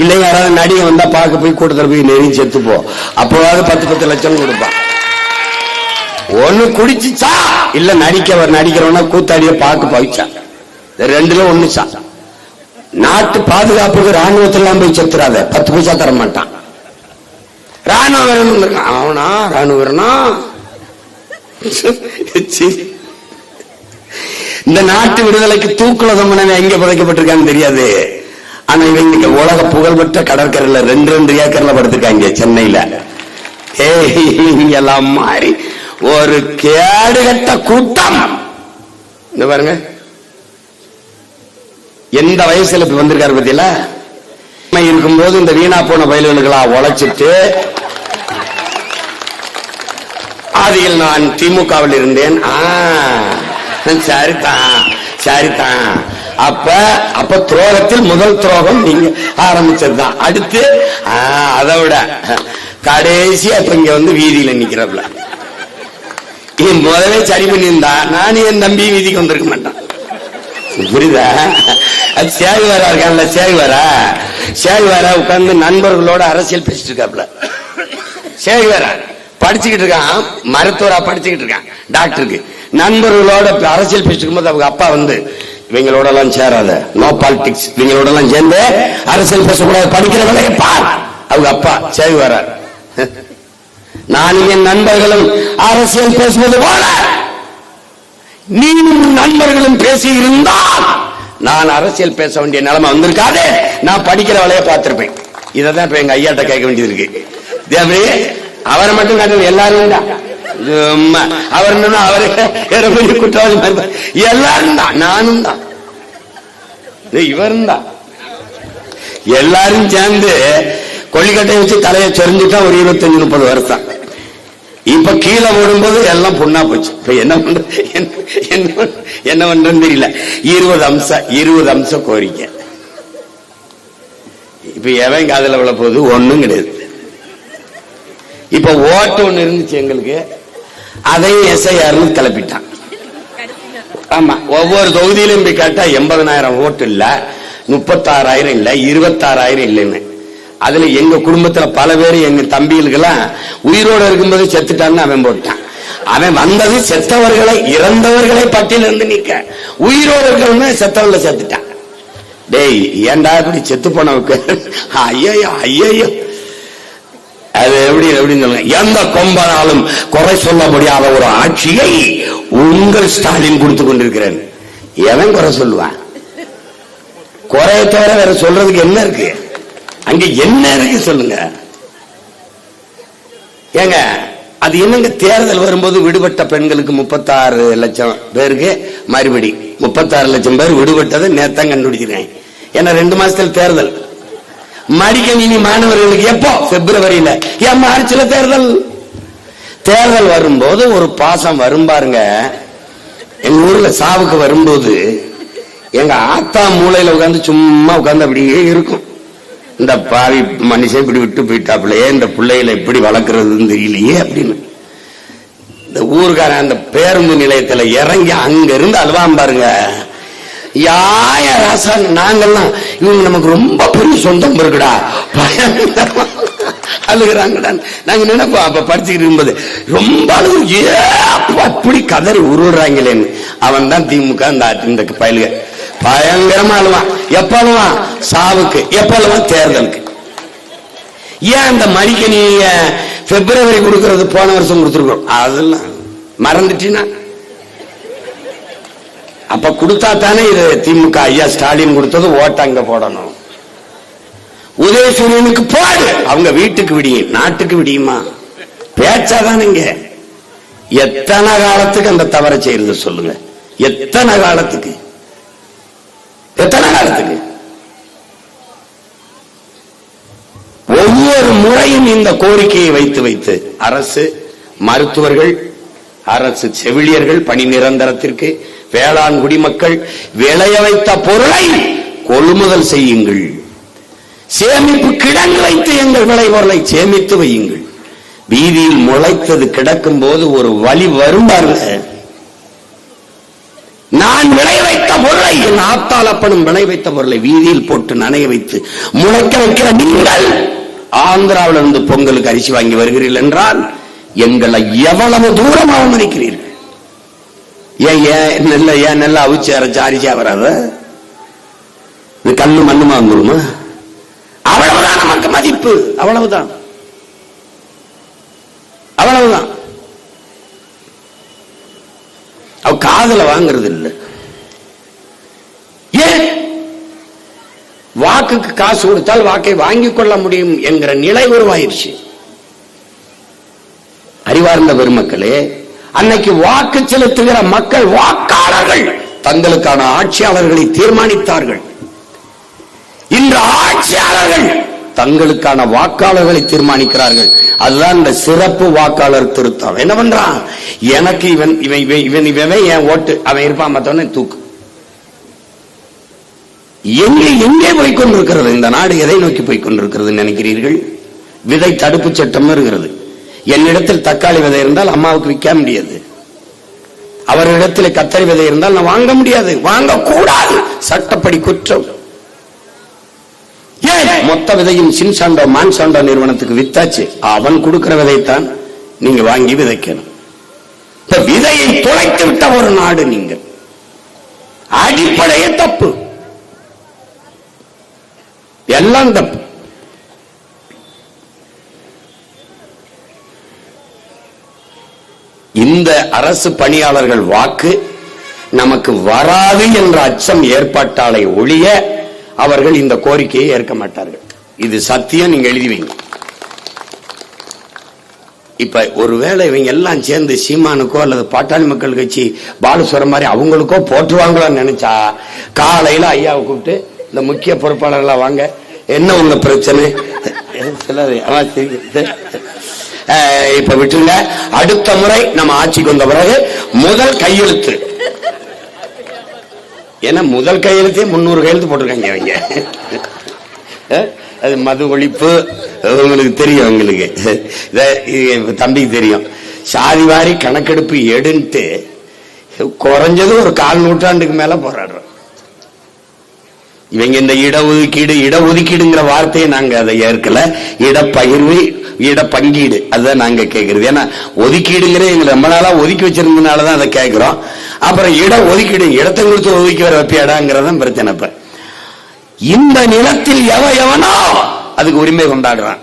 இல்ல யாராவது நடிகை வந்தா பார்க்க போய் கூட்டத்தில் போய் நெறி செத்துப்போ, அப்போவாது 10 லட்சம் கொடுப்பான். ஒண்ணு குடிச்சுச்சா இல்ல நடிக்கிறவனா கூத்தாடிய பார்க்க போயிச்சா, ரெண்டுல ஒண்ணுச்சா. நாட்டு பாதுகாப்புக்கு ராணுவத்தெல்லாம் போய் செத்துறாத, 10 பைசா தர மாட்டான். ராணுவ வீரன் அவனா ராணுவ வீரனா? இந்த நாட்டு விடுதலைக்கு தூக்குல தம்மனவன் எங்க புதைக்கப்பட்டிருக்கான்னு தெரியாது. ஆனா இவங்க உலக புகழ்பெற்ற கடற்கரையில 2 ஏக்கர்ல படுத்திருக்காங்க சென்னையில. இங்கெல்லாம் மாறி ஒரு கேடுகட்ட கூட்டம். இந்த பாருங்க, எந்த வயசுல இப்ப வந்திருக்காரு பத்தியில இருக்கும்போது இந்த வீணா போன பயல்களா உழைச்சிட்டு, அதில் நான் திமுகவில் இருந்தேன். சரிதான். அப்ப துரோகத்தில் முதல் துரோகம் நீங்க ஆரம்பிச்சதுதான். அடுத்து அதை விட கடைசியா இப்ப இங்க வந்து வீதியில நிக்கிறப்பல முதலே சரி பண்ணியிருந்தா நான் என் தம்பி வீதிக்கு வந்திருக்க மாட்டான். புரியுதா? அது சேகுவாரா இருக்கான்ல, சேகுவாரா உட்கார்ந்து நண்பர்களோட அரசியல் பேசிட்டு இருக்காப்ல. சேகுவாரா படிச்சுக்கிட்டு இருக்கான், மருத்துவரா படிச்சுக்கிட்டு இருக்கான், டாக்டருக்கு. நண்பர்களோட அரசியல் பேசிட்டு இருக்கும்போது அவங்க அப்பா வந்து, இவங்களோட எல்லாம் சேராத, நோ பாலிடிக்ஸ், இவங்களோட எல்லாம் சேர்ந்து அரசியல் பேசக்கூடாது, படிக்கிற வேலையை பார். அவங்க அப்பா சேகுவாரா, நானும் என் நண்பர்களும் அரசியல் பேசுவது போல நீனும் நண்பர்களும் பேசி இருந்தால் நான் அரசியல் பேச வேண்டிய நிலைமை வந்திருக்காது, நான் படிக்கிற வேலையை பார்த்திருப்பேன். இதான் இப்ப எங்க ஐயாட்ட கேட்க வேண்டியது இருக்கு. அவரை மட்டும் காட்டு, எல்லாரும் அவர் அவரு குற்றவாளி எல்லாரும் தான், நானும் தான், இவரும் தான். எல்லாரும் சேர்ந்து கொல்லிக்கட்டை வச்சு தலையை சொரிஞ்சுட்டா ஒரு 25-30 வருஷம். இப்ப கீழே ஓடும்போது எல்லாம் பொண்ணா போச்சு. இப்ப என்ன பண்றேன்னு தெரியல. 20 அம்சம் கோரிக்கை. இப்ப எவன் காதல விழ போகுது? ஒண்ணும் கிடையாது. இப்ப ஓட்டு ஒண்ணு இருந்துச்சு எங்களுக்கு, அதையும் எஸ்ஐஆர்னு கிளப்பிட்டான். ஆமா, ஒவ்வொரு தொகுதியிலும் போய் கேட்டா 80,000 ஓட்டு இல்ல, 36,000 இல்ல, 26,000 இல்லைன்னு. அதுல எங்க குடும்பத்துல பல பேர், எங்க தம்பிகளுக்கெல்லாம் உயிரோடு இருக்கும்போது செத்துட்டான்னு அவன் போட்டான். அவன் வந்தது செத்தவர்களை, இறந்தவர்களை பட்டியல இருந்து நீக்க, உயிரோடு இருக்கிறவங்க செத்தவர்களை செத்துட்டான். டேய், ஏண்டா இப்படி செத்து போனவுக்கு? ஐயோ, அது எப்படின்னு சொல்லுங்க. எந்த கொம்பனாலும் குறை சொல்ல முடியாத ஒரு ஆட்சியை உங்கள் ஸ்டாலின் கொடுத்து கொண்டிருக்கிறேன். எவன் குறை சொல்லுவான்? குறைய தவிர வேற சொல்றதுக்கு என்ன இருக்கு? அங்க என்ன இருக்கு சொல்லுங்க. ஏங்க, அது என்னங்க, தேர்தல் வரும்போது விடுபட்ட பெண்களுக்கு 36 லட்சம் பேருக்கு மறுபடி 36 லட்சம் பேர் விடுபட்டதை நேத்தான் கண்டுபிடிச்சிருக்கேன். ஏன்னா 2 மாசத்துல தேர்தல். மடிக்கணினி மாணவர்களுக்கு எப்போ? பிப்ரவரியில. ஏன் மார்ச்ல தேர்தல் வரும்போது ஒரு பாசம் வரும் பாருங்க. எங்க ஊர்ல சாவுக்கு வரும்போது எங்க ஆத்தா மூளையில உட்கார்ந்து சும்மா உட்கார்ந்து அப்படியே இருக்கும். இந்த பாவி மனுஷன் இப்படி விட்டு போயிட்டாப்லையே, இந்த பிள்ளைகளை எப்படி வளர்க்கறதுன்னு தெரியலையே அப்படின்னு. இந்த ஊருக்காரன் அந்த பேருந்து நிலையத்துல இறங்கி அங்க இருந்து அழுவான் பாருங்க. யாய ராசா, நாங்கெல்லாம் இவங்க நமக்கு ரொம்ப பெரிய சொந்தம் இருக்குடா, அழுகிறாங்கடா. நாங்க நினைப்போம் அப்ப படிச்சுக்கிட்டு இருக்கும்போது ரொம்ப அழுகு, அப்படி கதறி உருடுறாங்களேன்னு. அவன் தான் திமுக இந்த பயலுக பயங்கரமா அழுவான். எப்ப அழுவான்? சாவுக்கு. எப்ப அழுவான்? தேர்தலுக்கு. ஏன் அந்த மடிக்கணிய பிப்ரவரி கொடுக்கறது போன வருஷம் கொடுத்துருக்கோம், அதெல்லாம் மறந்துட்டீங்கன்னா அப்ப கொடுத்தா தானே இது திமுக. ஐயா ஸ்டாலின் கொடுத்தது ஓட்ட அங்க போடணும். உதயசூரியனுக்கு போடு, அவங்க வீட்டுக்கு விடியும், நாட்டுக்கு விடியுமா? பேச்சாதானுங்க. எத்தனை காலத்துக்கு அந்த தவறை செய்யறது சொல்லுங்க? எத்தனை காலத்துக்கு? ஒவ்வொரு முறையும் இந்த கோரிக்கையை வைத்து அரசு, மருத்துவர்கள், அரசு செவிலியர்கள் பணி நிரந்தரத்திற்கு, வேளாண் குடிமக்கள் விளைய வைத்த பொருளை கொள்முதல் செய்யுங்கள், சேமிப்பு கிடங்கு வைத்து எங்கள் விளைபொருளை சேமித்து வையுங்கள். வீதியில் முளைத்தது கிடக்கும் போது ஒரு வழி வரும் பாருங்க. நான் விளை வைத்த பொருளை பொருளை, என் ஆத்தால் அப்பனும் விளை வைத்த பொருளை வீதியில் போட்டு நனைய வைத்து முளைக்க வைக்கிற நீங்கள் ஆந்திராவில இருந்து பொங்கலுக்கு அரிசி வாங்கி வருகிறீர்கள் என்றால் எங்களை எவ்வளவு தூரம் அவமதிக்கிறீர்கள். ஏன் நெல்ல அவிச்சு அரைச்சு அரிசியா வராத? இது கல்லு மண்ணுமா வந்துருமா? அவ்வளவுதான் நமக்கு மதிப்பு. அவ்வளவுதான், அவ்வளவுதான். அவ காதல வாங்கிறது இல்லை. ஏன்? வாக்குக்கு காசு கொடுத்தால் வாக்கை வாங்கிக் கொள்ள முடியும் என்கிற நிலை உருவாயிருச்சு. அறிவார்ந்த பெருமக்களே, அன்னைக்கு வாக்கு செலுத்துகிற மக்கள், வாக்காளர்கள் தங்களுக்கான ஆட்சியாளர்களை தீர்மானித்தார்கள். இன்று ஆட்சியாளர்கள் தங்களுக்கான வாக்காளர்களை தீர்மானிக்கிறார்கள். அதுதான் இந்த சிறப்பு வாக்காளர் திருத்தம். என்ன பண்றான்? எனக்கு இவன் என் ஓட்டு, அவன் இருப்பான், மத்தவன தூக்கு. எங்கே போய் கொண்டிருக்கிறது இந்த நாடு? எதை நோக்கி போய் கொண்டிருக்கிறது நினைக்கிறீர்கள்? விதை தடுப்பு சட்டம் இருக்கிறது. என்னிடத்தில் தக்காளி விதை இருந்தால் அம்மாவுக்கு விற்க முடியாது. அவரிடத்தில் கத்தரி விதை இருந்தால் நான் வாங்க முடியாது, வாங்க கூடாது, சட்டப்படி குற்றம். மொத்த விதையும் சின்சாண்டோ மான்சாண்டோ நிறுவனத்துக்கு வித்தாச்சு. அவன் கொடுக்கிற விதைத்தான் நீங்க வாங்கி விதைக்கணும். இப்ப விதையை தொலைத்து விட்ட ஒரு நாடு நீங்கள். அடிப்படையே தப்பு, எல்லாம் தப்பு. இந்த அரசு பணியாளர்கள் வாக்கு நமக்கு வராது என்ற அச்சம் ஏற்பட்டாலே ஒழிய அவர்கள் இந்த கோரிக்கையை ஏற்க மாட்டார்கள். இது சத்தியம், நீங்க எழுதி வைங்க. இப்ப ஒருவேளை இவங்க எல்லாம் சேர்ந்து சீமானுக்கோ அல்லது பாட்டாளி மக்கள் கட்சி பாலுசுவரம் மாதிரி அவங்களுக்கோ போட்டுருவாங்களான்னு நினைச்சா, காலையில ஐயாவை கூப்பிட்டு இந்த முக்கிய பொறுப்பாளர்களா வாங்க, என்ன உங்க பிரச்சனை, இப்ப விட்டுருங்க, அடுத்த முறை நம்ம ஆட்சிக்கு வந்த பிறகு முதல் கையெழுத்து, ஏன்னா முதல் கையெழுத்தே 300 கையெழுத்து போட்டிருக்காங்க அவங்க. அது மது ஒழிப்பு, உங்களுக்கு தெரியும், உங்களுக்கு தம்பிக்கு தெரியும். சாதி வாரி கணக்கெடுப்பு எடுன்ட்டு குறைஞ்சது ஒரு 4 நூற்றாண்டுக்கு மேல போராடுறோம். இவங்க இந்த இடஒதுக்கீடுங்கிற வார்த்தையை நாங்க அதை ஏற்கல. இடப்பகிர்வு, இடப்பங்கீடு, அதுதான் நாங்க கேட்கறது. ஏன்னா ஒதுக்கீடுங்கிற எங்க ரொம்ப நாளா ஒதுக்கி வச்சிருந்ததுனாலதான் அதை கேட்கிறோம். அப்புறம் ஒதுக்கீடு, இடத்தை கொடுத்து ஒதுக்கி வர வைப்பியாடாங்கிறதான் பிரச்சனை. இப்ப இந்த நிலத்தில் எவனோ அதுக்கு உரிமை கொண்டாடுறான்.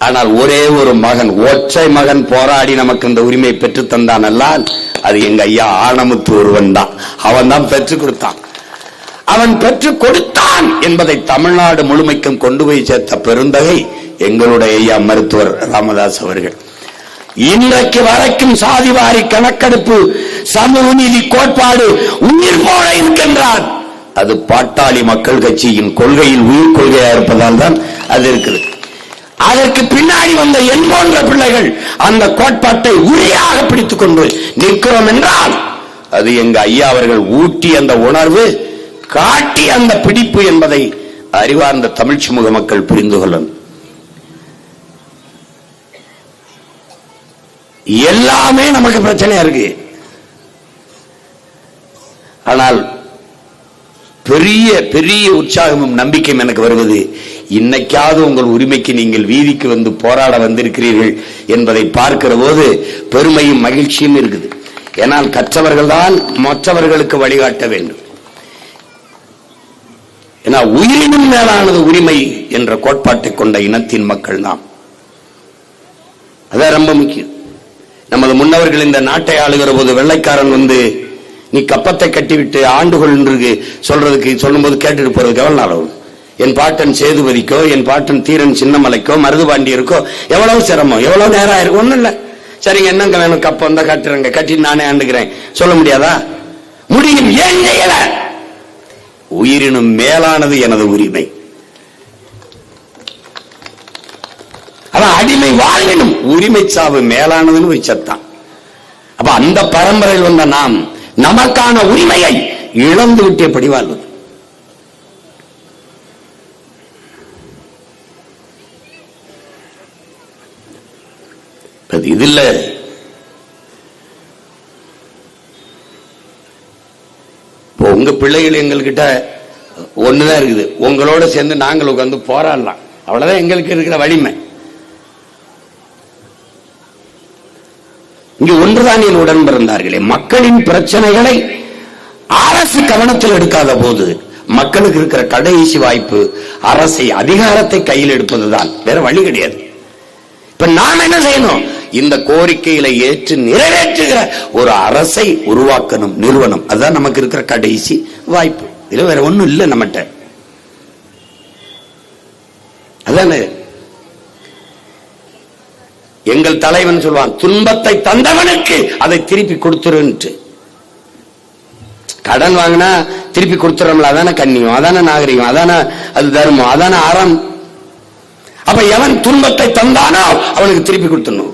ஆனால் ஒரே ஒரு மகன், ஒற்றை மகன் போராடி நமக்கு இந்த உரிமை பெற்று தந்தான் அல்லால் அது எங்க ஐயா ஆனமுத்து ஒருவன் தான். அவன் தான் பெற்றுக் கொடுத்தான். அவன் பெற்றுக் கொடுத்தான் என்பதை தமிழ்நாடு முழுமைக்கும் கொண்டு போய் சேர்த்த பெருந்தகை எங்களுடைய ஐயா மருத்துவர் ராமதாஸ் அவர்கள். இன்றைக்கு வரைக்கும் சாதிவாரி கணக்கெடுப்பு, சமூக நீதி கோட்பாடு உயிர் போல இருக்கின்றான். அது பாட்டாளி மக்கள் கட்சியின் கொள்கையில் உயிர் கொள்கையா இருப்பதால் தான் அது இருக்குது. அதற்கு பின்னாடி வந்த என் போன்ற பிள்ளைகள் அந்த கோட்பாட்டை உறுதியாக பிடித்துக் கொண்டு நிற்கிறோம் என்றால் அது எங்க ஐயா அவர்கள் ஊட்டி அந்த உணர்வு, காட்டி அந்த பிடிப்பு என்பதை அறிவார்ந்த தமிழ் சமூக மக்கள் புரிந்து கொள்ளணும். எல்லாமே நமக்கு பிரச்சனையா இருக்கு. ஆனால் பெரிய பெரிய உற்சாகமும் நம்பிக்கையும் எனக்கு வருவது, இன்னைக்காவது உங்கள் உரிமைக்கு நீங்கள் வீதிக்கு வந்து போராட வந்திருக்கிறீர்கள் என்பதை பார்க்கிற போது பெருமையும் மகிழ்ச்சியும் இருக்குது. ஏனால் கற்றவர்கள் தான் மற்றவர்களுக்கு வழிகாட்ட வேண்டும். ஏன்னா உயிரினும் மேலானது உரிமை என்ற கோட்பாட்டை கொண்ட இனத்தின் மக்கள் நாம். அதான் ரொம்ப முக்கியம். நமது முன்னவர்கள் இந்த நாட்டை ஆளுகிற போது வெள்ளைக்காரன் வந்து நீ கப்பத்தை கட்டிவிட்டு ஆண்டுகொள் என்று சொல்லும்போது கேட்டுட்டு போறதுக்கு எவ்வளவு நாள் ஆகும்? என் பாட்டன் சேதுபதிக்கோ, என் பாட்டன் தீரன் சின்னமலைக்கோ, மருதுபாண்டியருக்கோ எவ்வளவு சிரமம், எவ்வளவு நேரம் ஆயிருக்கு. ஒண்ணும் இல்ல, சரிங்க என்னங்க வேணும், கப்பம் தான் கட்டுறேங்க, கட்டி நானே ஆண்டுகிறேன் சொல்ல முடியாதா? முடியும். ஏன் செய்யல? உயிரினும் மேலானது எனது உரிமை. அதான் அடிமை வாழ்வினும் உரிமை சாவு மேலானதுன்னு வச்சத்தான். அப்ப அந்த பரம்பரையில் வந்த நாம் நமக்கான உரிமையை இழந்து விட்டபடி வாழ்வது. இது இல்ல. உங்க பிள்ளைகள் எங்கள்கிட்ட ஒண்ணுதான் இருக்குது, உங்களோட சேர்ந்து நாங்கள் உட்கார்ந்து போராடலாம், அவ்வளவுதான் எங்களுக்கு இருக்கிற வலிமை. இங்கு ஒன்றுதான் என் உடன் பிறந்தார்களே, மக்களின் பிரச்சனைகளை அரசு கவனத்தில் எடுக்காத போது மக்களுக்கு இருக்கிற கடைசி வாய்ப்பு அரசை, அதிகாரத்தை கையில் எடுப்பதுதான், வேற வழி கிடையாது. இப்ப நாம் என்ன செய்யணும்? இந்த கோரிக்கைகளை ஏற்று நிறைவேற்றுகிற ஒரு அரசை உருவாக்கணும், நிறுவனம். அதுதான் நமக்கு இருக்கிற கடைசி வாய்ப்பு. இதுல வேற ஒண்ணும் இல்லை நம்மகிட்ட. அதானே எங்கள் தலைவன் சொல்வான், துன்பத்தை தந்தவனுக்கு அதை திருப்பி கொடுத்துருன்ட்டு. கடன் வாங்கினா திருப்பி கொடுத்துறோம்ல, அதான கண்ணியம், அதான நாகரிகம், அதான அது தர்மம், அதான அறம். அப்ப எவன் துன்பத்தை தந்தானோ அவனுக்கு திருப்பி கொடுத்துடணும்.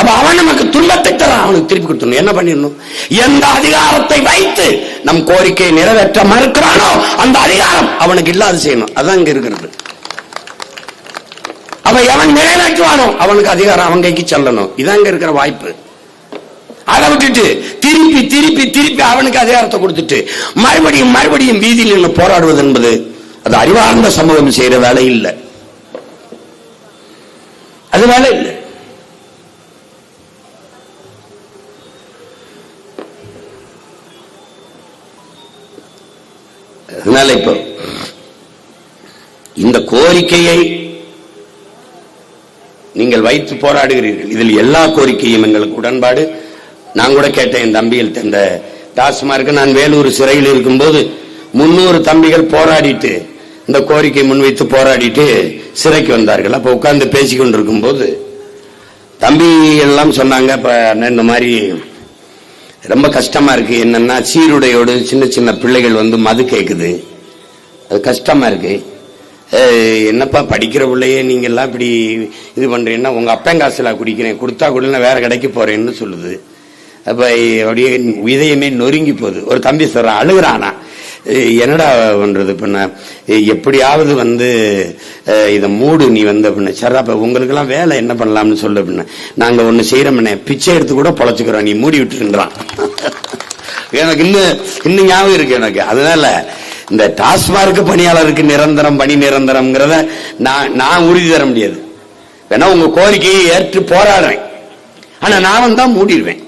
அப்ப அவன் நமக்கு துன்பத்தை தரான், அவனுக்கு திருப்பி கொடுத்துடணும். என்ன பண்ணிடணும்? எந்த அதிகாரத்தை வைத்து நம் கோரிக்கையை நிறைவேற்ற மறுக்கிறானோ அந்த அதிகாரம் அவனுக்கு இல்லாது செய்யணும். அதான் இங்க இருக்கிறது. அப்ப எவன் நிறைவேற்றுவானோ அவனுக்கு அதிகாரம் அவன் கைக்கு செல்லணும். இதான் இங்க இருக்கிற வாய்ப்பு. அதை விட்டுட்டு திருப்பி திருப்பி திருப்பி அவனுக்கு அதிகாரத்தை கொடுத்துட்டு மறுபடியும் மறுபடியும் வீதியில் நின்று போராடுவது என்பது அது அறிவார்ந்த சமூகம் செய்யற வேலை இல்லை. அது வேலை இல்லை. அதனால இப்போ இந்த கோரிக்கையை நீங்கள் வைத்து போராடுகிறீர்கள். இதில் எல்லா கோரிக்கையும் எங்களுக்கு உடன்பாடு. நான் கூட கேட்டேன், என் தம்பிகள் இந்த டாஸ்மார்க், நான் வேலூர் சிறையில் இருக்கும்போது 300 தம்பிகள் போராடிட்டு இந்த கோரிக்கை முன்வைத்து போராடிட்டு சிறைக்கு வந்தார்கள். அப்ப உட்கார்ந்து பேசிக்கொண்டிருக்கும் போது தம்பி எல்லாம் சொன்னாங்க, இந்த மாதிரி ரொம்ப கஷ்டமா இருக்கு. என்னன்னா சீருடையோடு சின்ன சின்ன பிள்ளைகள் வந்து மது கேக்குது, அது கஷ்டமா இருக்கு. என்னப்பா படிக்கிற பிள்ளையே நீங்க எல்லாம் இப்படி இது பண்றீங்கன்னா, உங்க அப்பன் காசுல குடிக்கிறேன், கொடுத்தா கூட வேற கடைக்கு போறேன்னு சொல்லுது. அப்ப அப்படியே இதயமே நொறுங்கி போகுது. ஒரு தம்பி சொல்றான், அழுகுறானா, என்னடா பண்றது பண்ண, எப்படியாவது வந்து இத மூடு நீ வந்து அப்படின்னா. சரி, அப்ப உங்களுக்கு எல்லாம் வேலை என்ன பண்ணலாம்னு சொல்லு அப்படின்னா, நாங்க ஒண்ணு செய்யறோம்னே, பிச்சை எடுத்து கூட பொழைச்சுக்கிறோம், நீ மூடி விட்டுருன்றான். எனக்கு இன்னும் ஞாபகம் இருக்கு எனக்கு. அதனால இந்த டாஸ்மார்க் பணியாளருக்கு நிரந்தரம் பணி நிரந்தரம்ங்கிறத நான் உறுதி தர முடியாது. வேணா உங்க கோரிக்கையை ஏற்று போராடுறேன், ஆனா நான் தான் மூடிடுவேன்.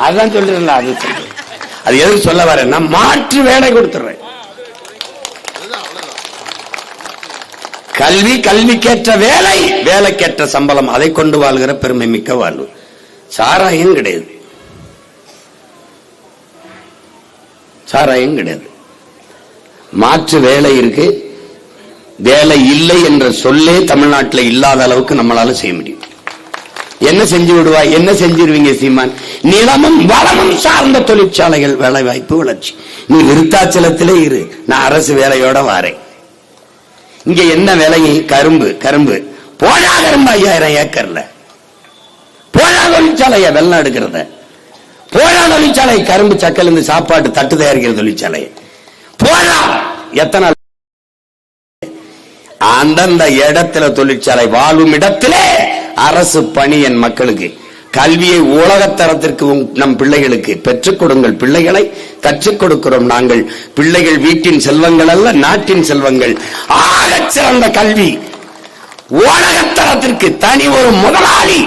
அதான் சொல்றேன்ல, அது அது எதுக்கு சொல்ல வர, நான் மாற்று வேலை கொடுத்துறேன். கல்வி, கல்விக்கேற்ற வேலை, வேலைக்கேற்ற சம்பளம், அதை கொண்டு வாழ்கிற பெருமை மிக்க வாழ்வு. சாராயம் கிடையாது, சாராயம் கிடையாது. மாற்று வேலை இருக்கு. வேலை இல்லை என்ற சொல்லே தமிழ்நாட்டில் இல்லாத அளவுக்கு நம்மளால செய்ய முடியும். என்ன செஞ்சு விடுவாய்? என்ன செஞ்சிருவீங்க சீமான்? நிலமும் வளமும் சார்ந்த தொழிற்சாலைகள், வேலை வாய்ப்பு, வளர்ச்சி. நீ விருத்தாச்சலத்திலே இரு, நான் அரசு வேலையோட வாரேன். இங்க என்ன வேலையை? கரும்பு. கரும்பு போனா கரும்பு 5000 ஏக்கர்ல போனா தொழிற்சாலைய வெள்ளம் எடுக்கிறத, போனா தொழிற்சாலை கரும்பு சக்கல் இருந்து சாப்பாட்டு தட்டு தயாரிக்கிற தொழிற்சாலை போனா எத்தனை அந்தந்த இடத்துல தொழிற்சாலை, வாழும் இடத்திலே அரசு பணி. என் மக்களுக்கு கல்வியை உலகத்தரத்திற்கு நம் பிள்ளைகளுக்கு பெற்றுக் கொடுங்கள். பிள்ளைகளை கற்றுக் கொடுக்கிறோம் நாங்கள். பிள்ளைகள் வீட்டின் செல்வங்கள் அல்ல, நாட்டின் செல்வங்கள். ஆகச் சிறந்த கல்வி உலகத்தரத்திற்கு தனி ஒரு முதலாளி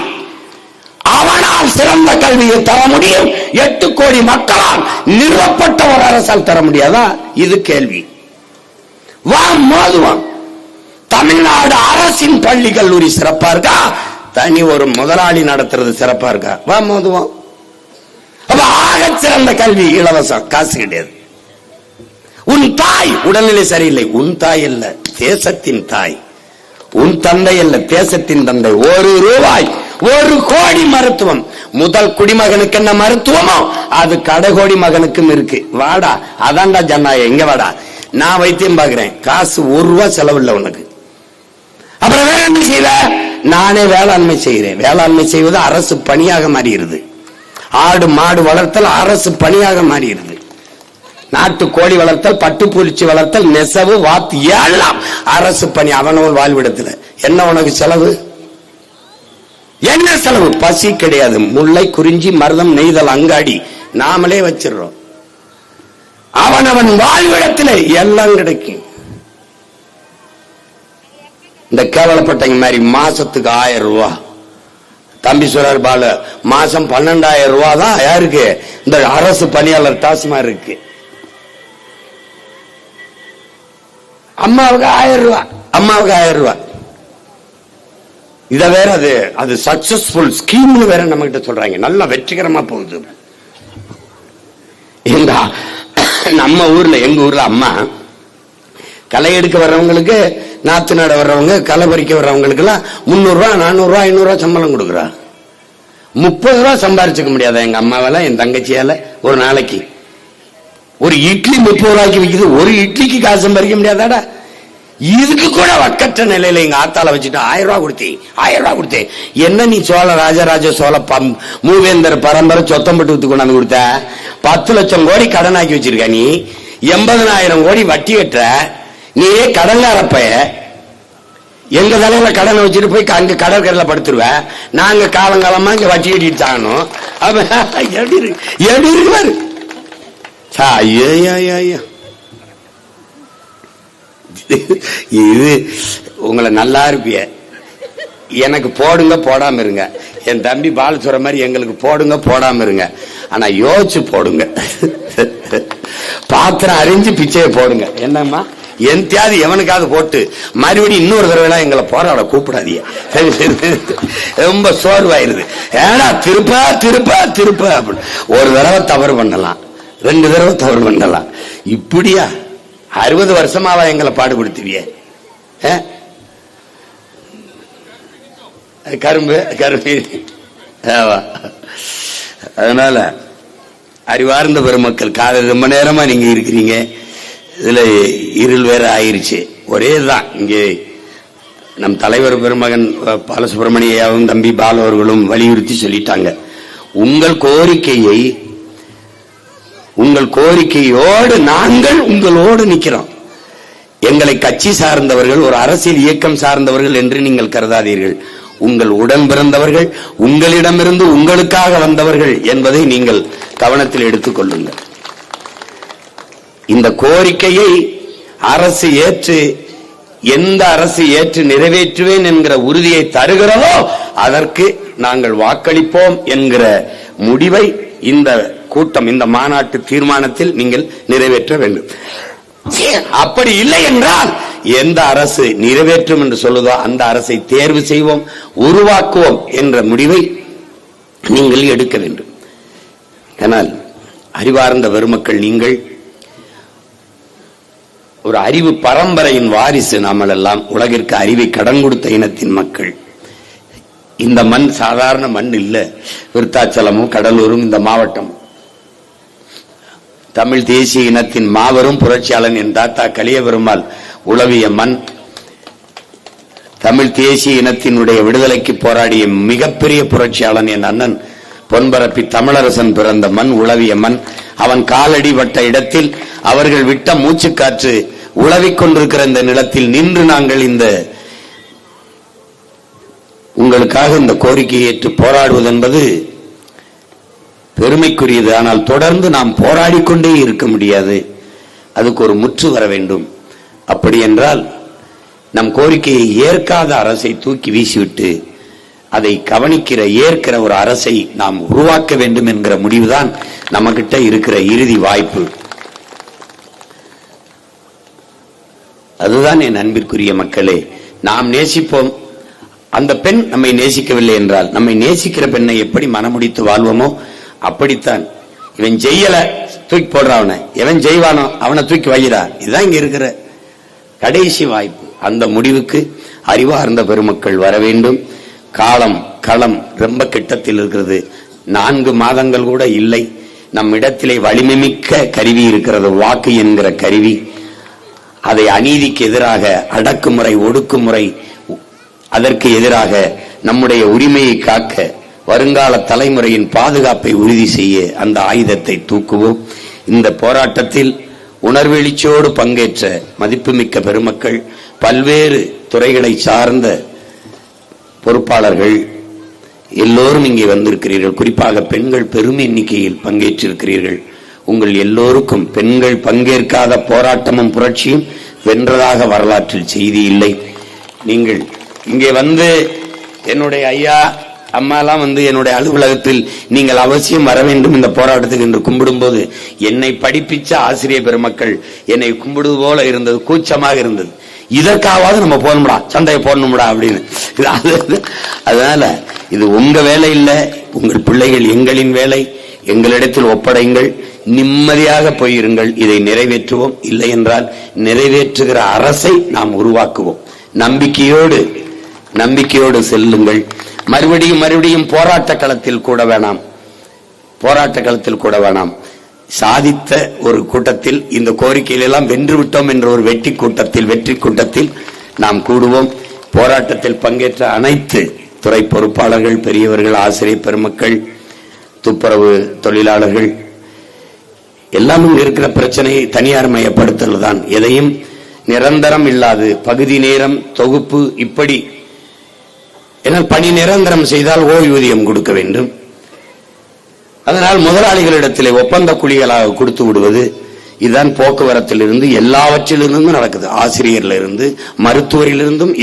அவனால் சிறந்த கல்வியை தர முடியும். 8 கோடி மக்களால் நிறுவப்பட்ட ஒரு அரசால் தர முடியாதா? இது கேள்வி. வா மோதுவான். தமிழ்நாடு அரசின் பள்ளி கல்லூரி சிறப்பா இருக்கா, தனி ஒரு முதலாளி நடத்துறது சிறப்பா இருக்கா? வா மோதுவோம். அப்ப ஆகச் சிறந்த கல்வி இலவசம், காசு கிடையாது. உன் தாய் உடல்நிலை சரியில்லை, உன் தாய் அல்ல, தேசத்தின் தாய். உன் தந்தை அல்ல, தேசத்தின் தந்தை. 1 ரூபாய் 1 கோடி மருத்துவம். முதல் குடிமகனுக்கு என்ன மருத்துவமோ அது கடைகோடி மகனுக்கும் இருக்கு. வாடா, அதான்டா ஜன்னாய, இங்க வாடா, நான் வைத்தியம் பாக்குறேன், காசு 1 ரூபாய் செலவில்லை உனக்கு. அப்புறம் வேற என்ன செய்யல? நானே வேளாண்மை செய்கிறேன். வேளாண்மை செய்வது அரசு பணியாக மாறிடுது. ஆடு மாடு வளர்த்தல் அரசு பணியாக மாறிடுது. நாட்டு கோழி வளர்த்தல், பட்டுப்பூச்சி வளர்த்தல், நெசவு, வாத்து எல்லாம் அரசு பணி. அவனவன் வாழ்விடத்துல என்ன உனக்கு செலவு? என்ன செலவு? பசி கிடையாது. முல்லை, குறிஞ்சி, மருதம், நெய்தல், அங்காடி நாமளே வச்சிடறோம். அவனவன் வாழ்விடத்தில் எல்லாம் கிடைக்கும். இந்த கேவலப்பட்டங்க மாதிரி மாசத்துக்கு 1000 ரூபாய் தம்பி சொல்றாரு பால, மாசம் 12,000 ரூபாய் தான் யாருக்கு? இந்த அரசு பணியாளர் டாஸ்மாக் இருக்கு. அம்மாவுக்கு 1000 ரூபாய், அம்மாவுக்கு 1000 ரூபாய். இத வேற அது சக்சஸ்ஃபுல் ஸ்கீம்னு வேற நம்ம கிட்ட சொல்றாங்க. நல்லா வெற்றிகரமா போகுது. நம்ம ஊர்ல, எங்க ஊர்ல அம்மா களை எடுக்க வர்றவங்களுக்கு, நாத்து நட வர்றவங்க, களை பறிக்க வர்றவங்களுக்கு எல்லாம் 300 ரூபாய், 400 ரூபாய், 500 ரூபாய் சம்பளம் கொடுக்குறா. 30 ரூபாய் சம்பாரிச்சுக்க முடியாத எங்க அம்மாவால, என் தங்கச்சியால ஒரு நாளைக்கு ஒரு இட்லி 30 ரூபாய்க்கு விற்குது. ஒரு இட்லிக்கு காசு சம்பாதிக்க முடியாதாடா? இதுக்கு கூட வக்கற்ற நிலையில எங்க ஆத்தால வச்சுட்டு 1000 ரூபாய் கொடுத்தேன், 1000 ரூபாய் கொடுத்தேன். என்ன நீ சோழ ராஜராஜ சோழ மூவேந்தர் பரம்பரை சொத்தம்பட்டு வித்து கொண்டாந்து கொடுத்த? 10 லட்சம் கோடி கடன் ஆக்கி வச்சிருக்க. நீ 80,000 கோடி வட்டி கட்டுற. நீ கடன்காரப்ப எங்க தலையில கடனை வச்சுட்டு போய் அங்க கடற்கரையில படுத்துருவ. நாங்க காலங்காலமா இங்க வட்டி கட்டிட்டு தாங்கணும். எப்படி இருக்குவாரு? இது உங்களை நல்லா இருப்பிய. எனக்கு போடுங்க, போடாம இருங்க. என் தம்பி பால் சொல்ற மாதிரி எங்களுக்கு போடுங்க, போடாம இருங்க. ஆனா யோசிச்சு போடுங்க. பாத்திரம் அறிஞ்சு பிச்சையை போடுங்க. என்னம்மா எந்தையாவது எவனுக்காவது போட்டு மறுபடியும் இன்னொரு தடவை எங்களை போராட கூப்பிடாதீங்க. ரொம்ப சோர்வாயிருது. ஏன்னா திருப்ப திருப்ப திருப்ப அப்படின்னு ஒரு தடவை தவறு பண்ணலாம், 2 தடவை தவறு பண்ணலாம். இப்படியா 60 வருஷமாவா எங்களை பாடுபடுத்துவிய? கரும்பு கரும்பு. அதனால அறிவார்ந்த பெருமக்கள், காலையில் ரொம்ப நேரமா நீங்க இருக்கிறீங்க. இதுல இருள் வேற ஆயிருச்சு. ஒரே தான் இங்கே நம் தலைவர் பெருமகன் பாலசுப்ரமணியாவும் தம்பி பாலு அவர்களும் வலியுறுத்தி சொல்லிட்டாங்க. உங்கள் கோரிக்கையோடு நாங்கள் உங்களோடு நிக்கிறோம். எங்களை கட்சி சார்ந்தவர்கள், ஒரு அரசியல் இயக்கம் சார்ந்தவர்கள் என்று நீங்கள் கருதாதீர்கள். உங்கள் உடன் பிறந்தவர்கள், உங்களிடமிருந்து உங்களுக்காக வந்தவர்கள் என்பதை நீங்கள் கவனத்தில் எடுத்துக் கொள்ளுங்கள். இந்த கோரிக்கையை அரசு ஏற்று, எந்த அரசு ஏற்று நிறைவேற்றுவேன் என்கிற உறுதியை தருகிறதோ அதற்கு நாங்கள் வாக்களிப்போம் என்கிற முடிவை இந்த கூட்டம், இந்த மாநாட்டு தீர்மானத்தில் நீங்கள் நிறைவேற்ற வேண்டும். அப்படி இல்லை என்றால் எந்த அரசு நிறைவேற்றும் என்று சொல்லுதோ அந்த அரசை தேர்வு செய்வோம், உருவாக்குவோம் என்ற முடிவை நீங்கள் எடுக்க வேண்டும். ஆனால் அறிவார்ந்த பெருமக்கள், நீங்கள் ஒரு அறிவு பரம்பரையின் வாரிசு. நாமெல்லாம் உலகிற்கு அறிவை கடன் கொடுத்த இனத்தின் மக்கள். இந்த மண் சாதாரண மண் இல்ல. விருத்தாச்சலமும் கடலூரும் இந்த மாவட்டம் தமிழ் தேசிய இனத்தின் மாபெரும் புரட்சியாளன் என் தாத்தா கலியபெருமாள் உளவிய மண். தமிழ் தேசிய இனத்தினுடைய விடுதலைக்கு போராடிய மிகப்பெரிய புரட்சியாளன் என் அண்ணன் பொன்பரப்பி தமிழரசன் பிறந்த மண், உளவிய மண். அவன் காலடிபட்ட இடத்தில், அவர்கள் விட்ட மூச்சுக்காற்று உளவிக் கொண்டிருக்கிற இந்த நிலத்தில் நின்று நாங்கள் இந்த உங்களுக்காக இந்த கோரிக்கையை ஏற்று போராடுவது என்பது பெருமைக்குரியது. ஆனால் தொடர்ந்து நாம் போராடிக்கொண்டே இருக்க முடியாது. அதுக்கு ஒரு முற்று வர வேண்டும். அப்படி என்றால் நம் கோரிக்கையை ஏற்காத அரசை தூக்கி வீசிவிட்டு அதை கவனிக்கிற, ஏற்கிற ஒரு அரசை நாம் உருவாக்க வேண்டும் என்கிற முடிவுதான் நம்மகிட்ட இருக்கிற இறுதி வாய்ப்பு. அதுதான் என் அன்பிற்குரிய மக்களே. நாம் நேசிப்போம். அந்த பெண் நம்மை நேசிக்கவில்லை என்றால் நம்மை நேசிக்கிற பெண்ணை எப்படி மனமுடித்து வாழ்வோமோ அப்படித்தான். இவன் செய்யல, தூக்கி போடுறவன, எவன் செய்வானோ அவனை தூக்கி வைக்கிறா. இதுதான் இங்க இருக்கிற கடைசி வாய்ப்பு. அந்த முடிவுக்கு அறிவார்ந்த பெருமக்கள் வர வேண்டும். காலம் களம் ரொம்ப கிட்டத்தில் இருக்கிறது. 4 மாதங்கள் கூட இல்லை. நம் இடத்திலே வலிமை மிக்க கருவி இருக்கிறது, வாக்கு என்கிற கருவி. அதை அநீதிக்கு எதிராக, அடக்குமுறை ஒடுக்குமுறை அதற்கு எதிராக நம்முடைய உரிமையை காக்க, வருங்கால தலைமுறையின் பாதுகாப்பை உறுதி செய்ய அந்த ஆயுதத்தை தூக்குவோம். இந்த போராட்டத்தில் உணர்வெழுச்சியோடு பங்கேற்ற மதிப்புமிக்க பெருமக்கள், பல்வேறு துறைகளை சார்ந்த பொறுப்பாளர்கள், எல்லோரும் இங்கே வந்திருக்கிறீர்கள். குறிப்பாக பெண்கள் பெரும் எண்ணிக்கையில் பங்கேற்றிருக்கிறீர்கள். உங்கள் எல்லோருக்கும் பெண்கள் பங்கேற்காத போராட்டமும் புரட்சியும் வென்றதாக வரலாற்றில் செய்தி இல்லை. நீங்கள் இங்கே வந்து என்னுடைய ஐயா அம்மா எல்லாம் வந்து என்னுடைய அலுவலகத்தில் நீங்கள் அவசியம் வர வேண்டும் இந்த போராட்டத்துக்கு என்று கும்பிடும் போது என்னை படிப்பிச்ச ஆசிரியர் பெருமக்கள் என்னை கும்பிடுவது போல இருந்தது, கூச்சமாக இருந்தது. இதற்காவது நம்ம போகணும்டா, சண்டையை போடணும்டா அப்படின்னு. அதனால இது உங்க வேலை இல்லை, உங்கள் பிள்ளைகள் எங்களின் வேலை. எங்களிடத்தில் ஒப்படைங்கள், நிம்மதியாக போயிருங்கள். இதை நிறைவேற்றுவோம். இல்லை என்றால் நிறைவேற்றுகிற அரசை நாம் உருவாக்குவோம். நம்பிக்கையோடு செல்லுங்கள். மறுபடியும் போராட்ட களத்தில் கூட வேணாம். சாதித்த ஒரு கூட்டத்தில் இந்த கோரிக்கைகள் எல்லாம் வென்று விட்டோம் என்ற ஒரு வெற்றி கூட்டத்தில் நாம் கூடுவோம். போராட்டத்தில் பங்கேற்ற அனைத்து துறை பொறுப்பாளர்கள், பெரியவர்கள், ஆசிரியர் பெருமக்கள், துப்புரவு தொழிலாளர்கள் எல்லாமே இருக்கிற பிரச்சனையை தனியார் மயப்படுத்தல் தான். எதையும் நிரந்தரம் இல்லாது பகுதி நேரம் தொகுப்பு இப்படி. ஏனால் பணி நிரந்தரம் செய்தால் ஓய்வூதியம் கொடுக்க வேண்டும். அதனால் முதலாளிகளிடத்திலே ஒப்பந்த கூலிகளாக கொடுத்து விடுவது. இதுதான் போக்குவரத்திலிருந்து எல்லாவற்றிலிருந்தும் நடக்குது. ஆசிரியரிலிருந்து மருத்துவரிலிருந்தும்